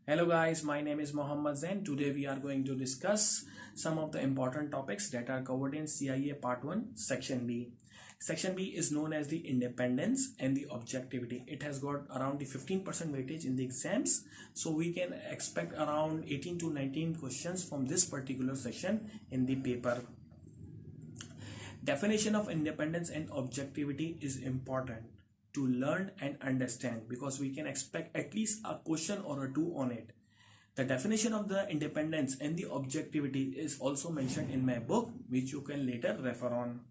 Hello guys, my name is Mohammed Zain. Today we are going to discuss some of the important topics that are covered in CIA Part 1, Section B. Section B is known as the independence and the objectivity. It has got around the 15% weightage in the exams. So we can expect around 18 to 19 questions from this particular section in the paper. Definition of independence and objectivity is important to learn and understand because we can expect at least a question or a two on it. The definition of the independence and the objectivity is also mentioned in my book, which you can later refer on.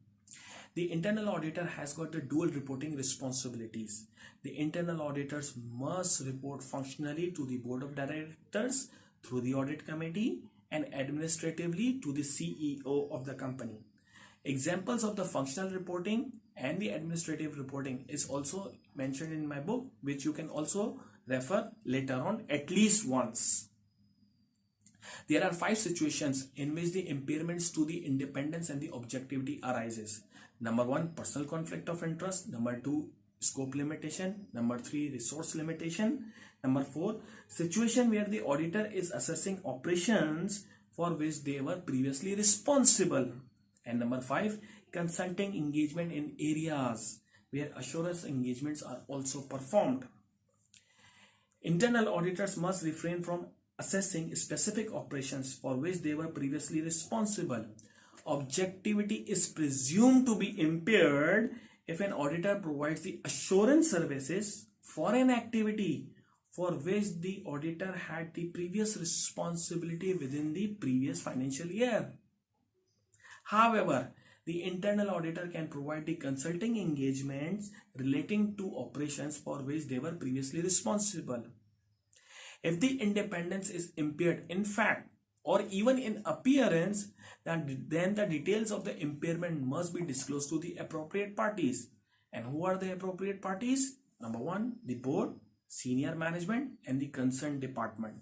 The internal auditor has got the dual reporting responsibilities. The internal auditors must report functionally to the board of directors through the audit committee and administratively to the CEO of the company. Examples of the functional reporting and the administrative reporting is also mentioned in my book, which you can also refer later on at least once. There are 5 situations in which the impairments to the independence and the objectivity arises. Number 1, personal conflict of interest. Number 2, scope limitation. Number 3, resource limitation. Number 4, situation where the auditor is assessing operations for which they were previously responsible. And number 5, consulting engagement in areas where assurance engagements are also performed. Internal auditors must refrain from assessing specific operations for which they were previously responsible. Objectivity is presumed to be impaired if an auditor provides the assurance services for an activity for which the auditor had the previous responsibility within the previous financial year. However, the internal auditor can provide the consulting engagements relating to operations for which they were previously responsible. If the independence is impaired in fact or even in appearance, then the details of the impairment must be disclosed to the appropriate parties. And who are the appropriate parties? Number 1, the board, senior management, and the concerned department.